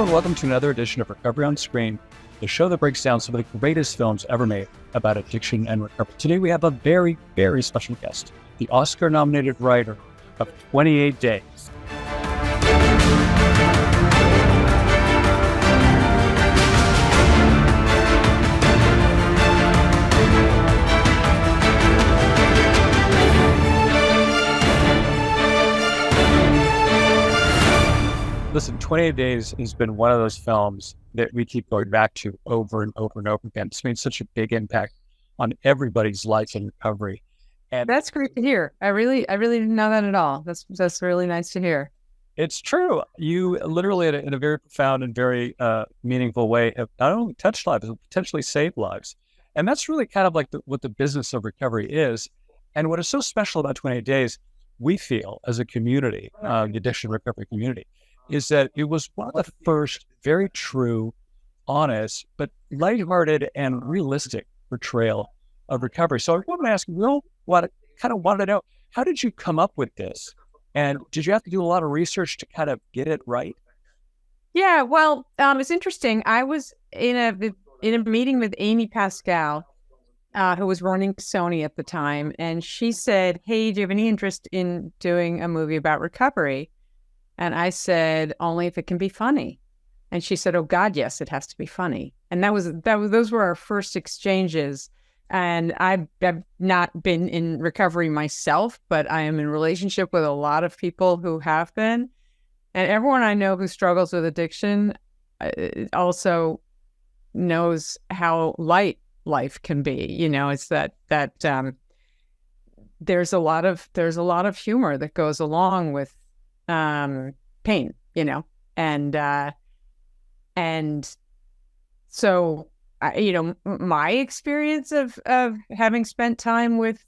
and welcome to another edition of Recovery on Screen, the show that breaks down some of the greatest films ever made about addiction and recovery. Today we have a very, very special guest, the Oscar-nominated writer of 28 Days. Listen, 28 Days has been one of those films that we keep going back to over and over and over again. It's made such a big impact on everybody's life and recovery. And that's great to hear. I really didn't know that at all. That's really nice to hear. It's true. You literally, in a very profound and very meaningful way, have not only touched lives, but potentially saved lives. And that's really kind of like what the business of recovery is. And what is so special about 28 Days, we feel as a community, the addiction recovery community, is that it was one of the first very true, honest, but lighthearted and realistic portrayal of recovery. So I want to ask you, wanted to know, how did you come up with this? And did you have to do a lot of research to kind of get it right? Yeah, well, it's interesting. I was in a meeting with Amy Pascal, who was running Sony at the time, and she said, "Hey, do you have any interest in doing a movie about recovery?" And I said, "Only if it can be funny." And she said, "Oh God, yes, it has to be funny." And those were our first exchanges. And I've not been in recovery myself, but I am in relationship with a lot of people who have been. And everyone I know who struggles with addiction also knows how light life can be. You know, it's that there's a lot of humor that goes along with pain, you know, and so, my experience of having spent time with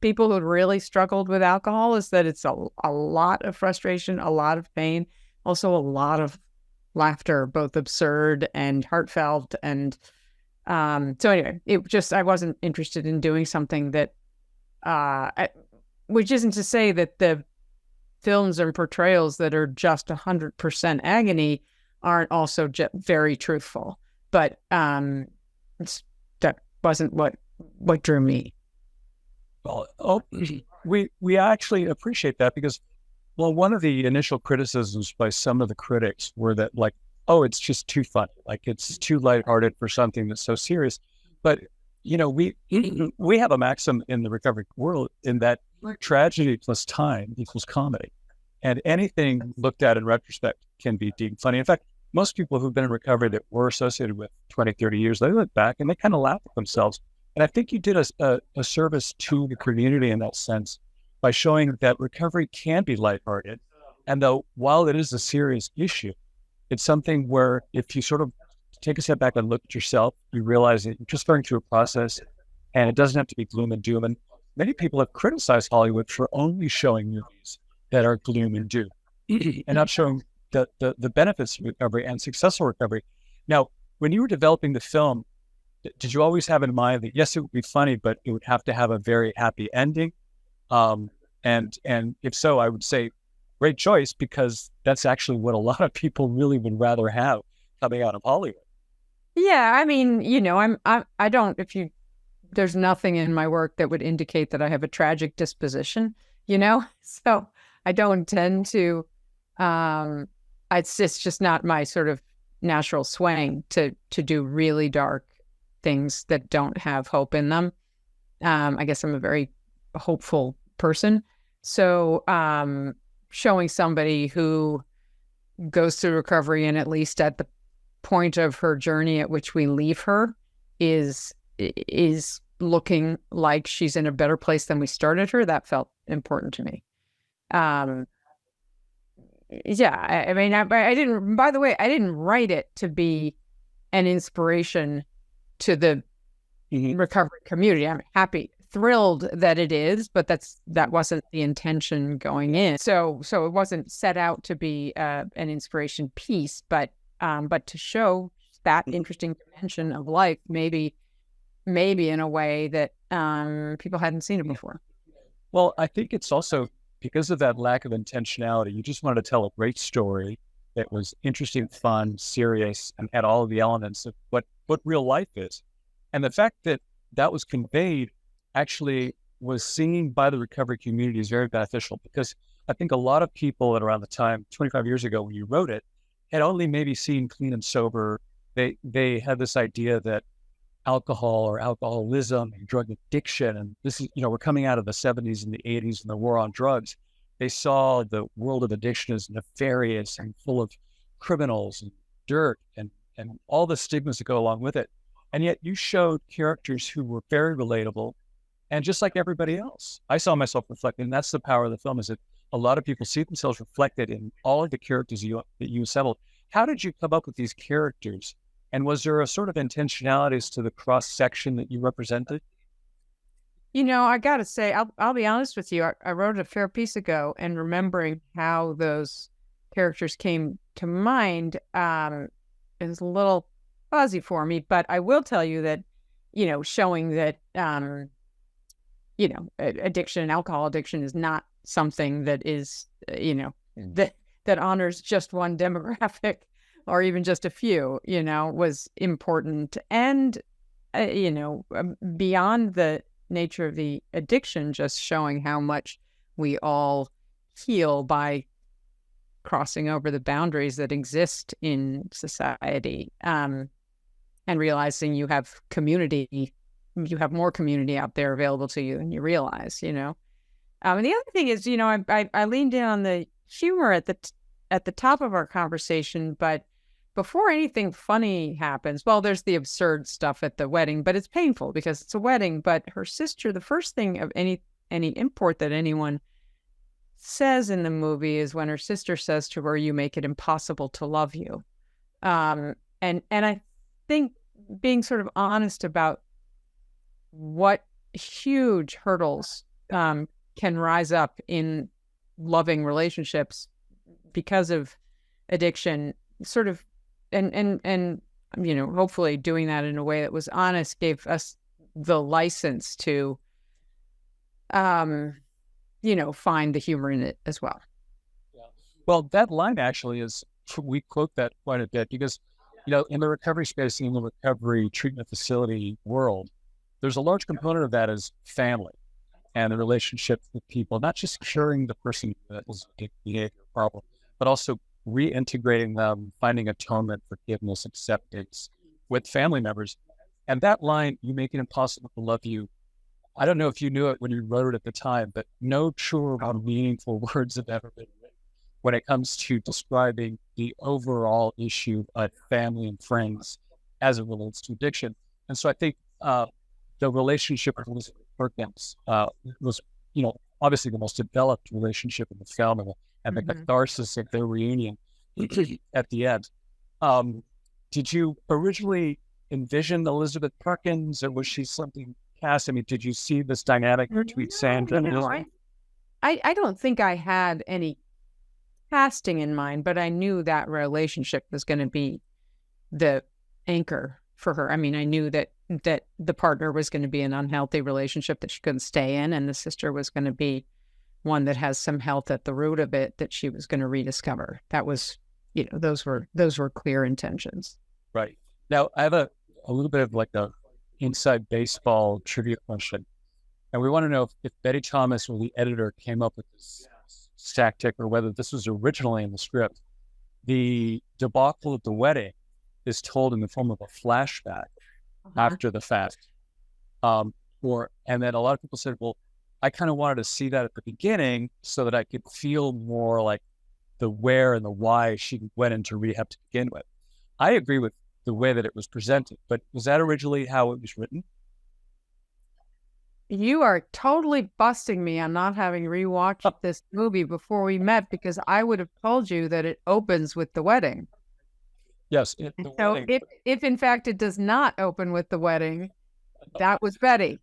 people who had really struggled with alcohol is that it's a lot of frustration, a lot of pain, also a lot of laughter, both absurd and heartfelt. And so anyway, I wasn't interested in doing something that, which isn't to say that the films and portrayals that are just 100% agony aren't also very truthful. But that wasn't what drew me. Well, we actually appreciate that because, well, one of the initial criticisms by some of the critics were that, like, oh, it's just too funny, like it's too lighthearted for something that's so serious. But we have a maxim in the recovery world in that tragedy plus time equals comedy, and anything looked at in retrospect can be deemed funny. In fact, most people who've been in recovery that were associated with 20, 30 years, they look back and they kind of laugh at themselves. And I think you did a service to the community in that sense by showing that recovery can be lighthearted. And though, while it is a serious issue, it's something where if you sort of take a step back and look at yourself, you realize that you're just going through a process and it doesn't have to be gloom and doom. And many people have criticized Hollywood for only showing movies that are gloom and doom and not showing the benefits of recovery and successful recovery. Now, when you were developing the film, did you always have in mind that, yes, it would be funny, but it would have to have a very happy ending? And if so, I would say great choice, because that's actually what a lot of people really would rather have coming out of Hollywood. Yeah, I mean, there's nothing in my work that would indicate that I have a tragic disposition, so I don't tend to, it's just not my sort of natural swing to do really dark things that don't have hope in them. I guess I'm a very hopeful person. So showing somebody who goes through recovery and at least at the point of her journey at which we leave her is looking like she's in a better place than we started her, that felt important to me. Yeah, I mean, I didn't, by the way, I didn't write it to be an inspiration to the recovery community. I'm thrilled that it is, but that wasn't the intention going in. So it wasn't set out to be an inspiration piece, but to show that interesting dimension of life, maybe in a way that people hadn't seen it before. Well, I think it's also because of that lack of intentionality. You just wanted to tell a great story that was interesting, fun, serious, and had all of the elements of what real life is. And the fact that that was conveyed actually was seen by the recovery community as very beneficial, because I think a lot of people at around the time, 25 years ago when you wrote it, had only maybe seen Clean and Sober. They had this idea that alcohol or alcoholism and drug addiction, and this is, we're coming out of the 70s and the 80s and the war on drugs. They saw the world of addiction as nefarious and full of criminals and dirt and all the stigmas that go along with it. And yet you showed characters who were very relatable, and just like everybody else. I saw myself reflected, and that's the power of the film, is that a lot of people see themselves reflected in all of the characters that you assembled. How did you come up with these characters? And was there a sort of intentionality as to the cross-section that you represented? I got to say, I'll be honest with you. I wrote a fair piece ago, and remembering how those characters came to mind is a little fuzzy for me. But I will tell you that, showing that, addiction, alcohol addiction is not something that is, that honors just one demographic or even just a few, was important. And, beyond the nature of the addiction, just showing how much we all heal by crossing over the boundaries that exist in society, and realizing you have community, you have more community out there available to you than you realize, And the other thing is, I leaned in on the humor at the top of our conversation, but before anything funny happens, well, there's the absurd stuff at the wedding, but it's painful because it's a wedding. But her sister, the first thing of any import that anyone says in the movie is when her sister says to her, "You make it impossible to love you." And I think being sort of honest about what huge hurdles can rise up in loving relationships because of addiction, sort of, and hopefully doing that in a way that was honest gave us the license to, find the humor in it as well. Yeah. Well, that line actually is, we quote that quite a bit because, in the recovery space, in the recovery treatment facility world, there's a large component of that is family and the relationship with people, not just curing the person that was a behavior problem, but also reintegrating them, finding atonement, forgiveness, acceptance with family members. And that line, "You make it impossible to love you," I don't know if you knew it when you wrote it at the time, but no truer, more meaningful words have ever been written when it comes to describing the overall issue of family and friends as it relates to addiction. And so I think the relationship with Elizabeth Perkins was, obviously the most developed relationship in the film, and the catharsis of their reunion at the end. Did you originally envision Elizabeth Perkins, or was she something cast? I mean, did you see this dynamic between Sandra and Elizabeth? I don't think I had any casting in mind, but I knew that relationship was going to be the anchor for her. I mean, I knew that the partner was going to be an unhealthy relationship that she couldn't stay in, and the sister was going to be one that has some health at the root of it that she was going to rediscover. That was, those were clear intentions. Right. Now, I have a little bit of like a inside baseball trivia question. And we want to know if Betty Thomas or the editor came up with this tactic, or whether this was originally in the script. The debacle at the wedding is told in the form of a flashback after the fact. And then a lot of people said, well, I kind of wanted to see that at the beginning so that I could feel more like the where and the why she went into rehab to begin with. I agree with the way that it was presented, but was that originally how it was written? You are totally busting me on not having rewatched this movie before we met, because I would have told you that it opens with the wedding. Yes. If in fact it does not open with the wedding, that was Betty.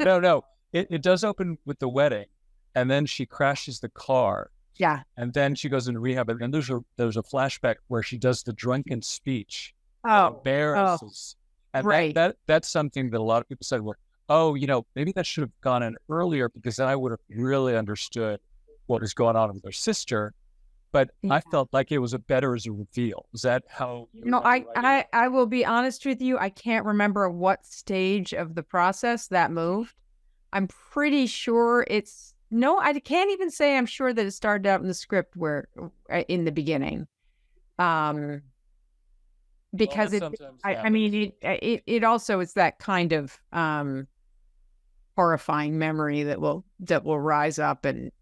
No. It does open with the wedding, and then she crashes the car. Yeah. And then she goes into rehab, and then there's a flashback where she does the drunken speech. Embarrasses. And right. That's something that a lot of people said, well, maybe that should have gone in earlier, because then I would have really understood what was going on with her sister. but Yeah. I felt like it was better as a reveal. Is that how? I will be honest with you. I can't remember what stage of the process that moved. I'm pretty sure I can't even say I'm sure that it started out in the script where in the beginning. Because I mean, it also is that kind of horrifying memory that will rise up and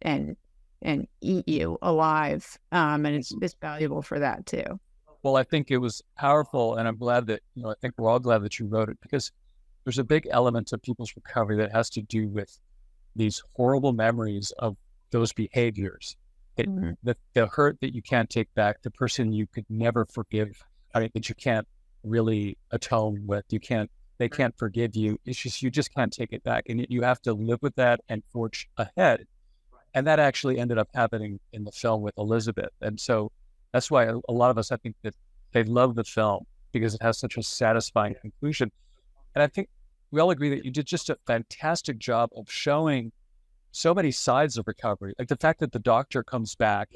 eat you alive. And it's valuable for that too. Well, I think it was powerful, and I'm glad that, I think we're all glad that you wrote it, because there's a big element of people's recovery that has to do with these horrible memories of those behaviors, the hurt that you can't take back, the person you could never forgive, that you can't really atone with, they can't forgive you. It's just, you just can't take it back. And you have to live with that and forge ahead. And that actually ended up happening in the film with Elizabeth. And so that's why a lot of us, I think that they love the film because it has such a satisfying conclusion. And I think we all agree that you did just a fantastic job of showing so many sides of recovery. Like the fact that the doctor comes back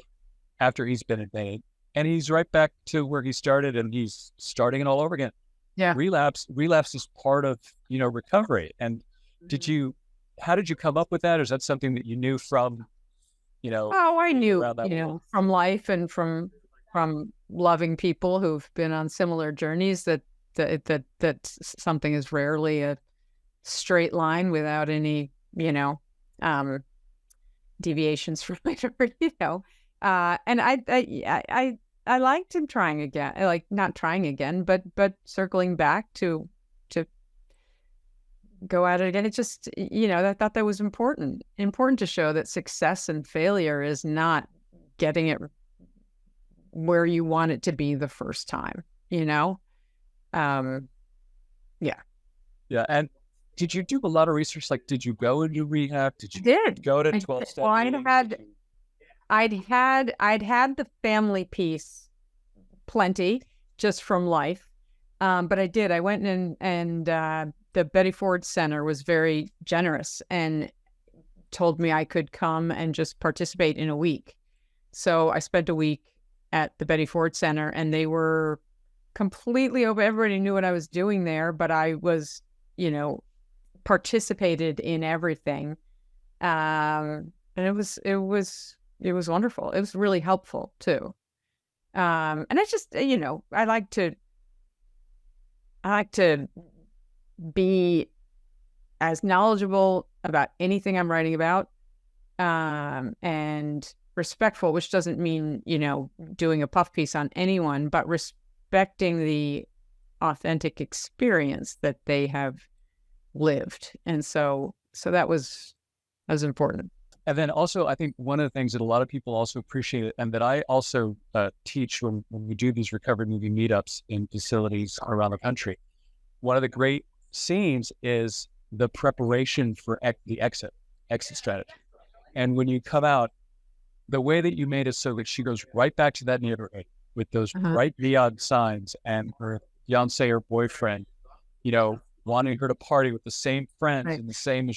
after he's been admitted and he's right back to where he started and he's starting it all over again. Yeah. Relapse is part of, recovery. And how did you come up with that? Or is that something that you knew from, Oh, I knew, from life and from loving people who've been on similar journeys that something is rarely a straight line without any, deviations from it, and I liked him trying again, like not trying again, but circling back to go at it again. It just, I thought that was important to show that success and failure is not getting it where you want it to be the first time, Yeah. Yeah. And did you do a lot of research? Like, did you go into rehab? Did you go to 12-step? Well, I'd had the family piece plenty just from life. But I went in and the Betty Ford Center was very generous and told me I could come and just participate in a week. So I spent a week at the Betty Ford Center and they were completely open. Everybody knew what I was doing there, but I was, participated in everything. And it was wonderful. It was really helpful too. And I just, I like to be as knowledgeable about anything I'm writing about, and respectful, which doesn't mean, doing a puff piece on anyone, but respecting the authentic experience that they have lived. And so that was important. And then also, I think one of the things that a lot of people also appreciate, and that I also teach when we do these recovery movie meetups in facilities around the country, one of the great scenes is the preparation for the exit strategy. And when you come out, the way that you made it so that she goes right back to that neighborhood with those bright neon signs and her fiance or boyfriend, wanting her to party with the same friends and the same,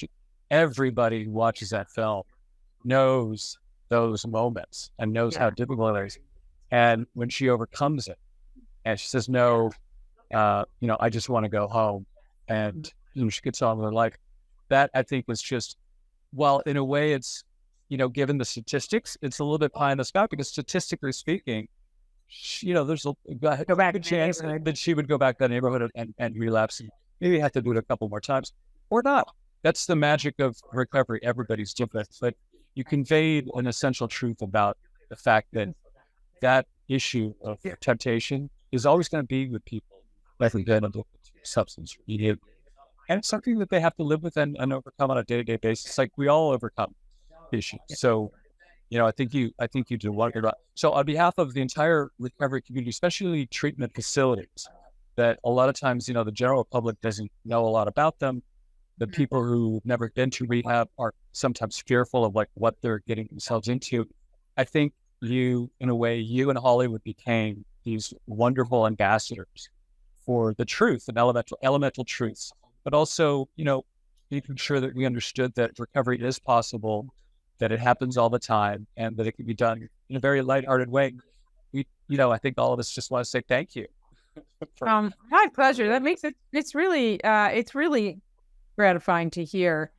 everybody who watches that film knows those moments and knows how difficult it is. And when she overcomes it and she says, no, I just want to go home. And she gets on with her life. That I think was just, well, in a way it's, given the statistics, it's a little bit pie in the sky because statistically speaking, there's a good chance that she would go back to that neighborhood and relapse and maybe have to do it a couple more times or not. That's the magic of recovery. Everybody's different, but you conveyed an essential truth about the fact that issue of temptation is always going to be with people like substance behavior. And it's something that they have to live with and overcome on a day-to-day basis. Like we all overcome issues. So, I think you did a wonderful job. So on behalf of the entire recovery community, especially treatment facilities, that a lot of times, the general public doesn't know a lot about them. The people who've never been to rehab are sometimes fearful of what they're getting themselves into. I think you and Hollywood became these wonderful ambassadors for the truth and elemental truths, but also, making sure that we understood that recovery is possible that it happens all the time, and that it can be done in a very lighthearted way. I think all of us just want to say thank you. My pleasure. That makes it's really gratifying to hear.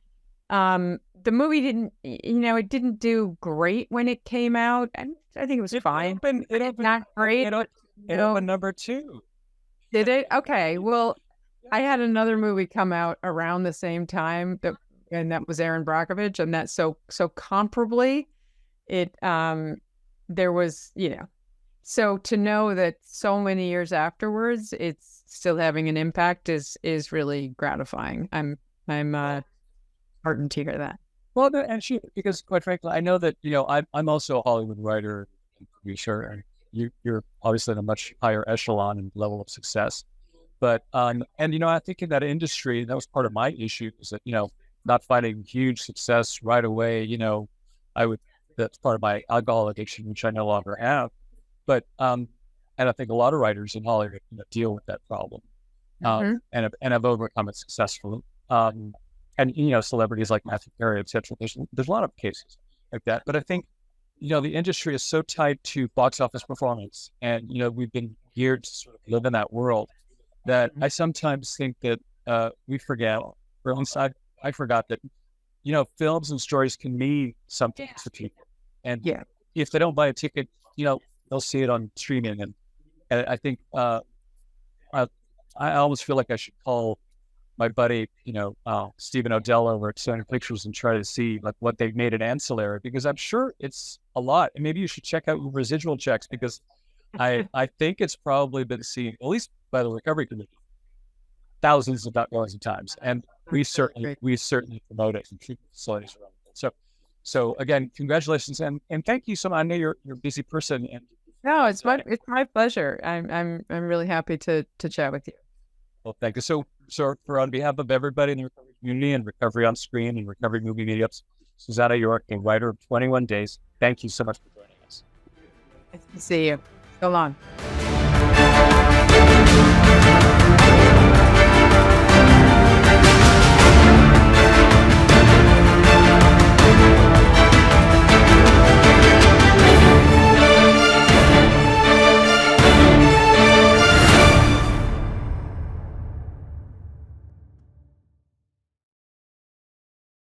The movie it didn't do great when it came out. I think it was fine. It opened Not great. It opened number 2. Did it? Okay. Well, I had another movie come out around the same time and that was Erin Brockovich, and that so comparably, it there was so to know that so many years afterwards it's still having an impact is really gratifying. I'm heartened to hear that. Well, because quite frankly, I know that I'm also a Hollywood writer and producer, and you're obviously in a much higher echelon and level of success. But I think in that industry, that was part of my issue, is that not finding huge success right away. That's part of my alcohol addiction, which I no longer have. But and I think a lot of writers in Hollywood deal with that problem, and have overcome it successfully. And celebrities like Matthew Perry, etc. There's a lot of cases like that. But I think the industry is so tied to box office performance, and we've been geared to sort of live in that world, that I sometimes think that we forget, or at least I forgot that films and stories can mean something to people, and if they don't buy a ticket, they'll see it on streaming, and I think I almost feel like I should call my buddy, Stephen Odell over at Sony Pictures and try to see like what they've made an ancillary, because I'm sure it's a lot. And maybe you should check out your residual checks, because I think it's probably been seen, at least by the recovery committee, thousands of times. And we certainly promote it in treatment facilities around the world. So again, congratulations, and thank you so much. I know you're a busy person, and no, it's my pleasure. I'm really happy to chat with you. Well, thank you. So for on behalf of everybody in the recovery community and Recovery on Screen and Recovery Movie Meetups, Susannah York, a writer of 21 Days, thank you so much for joining us. Nice to see you. So long.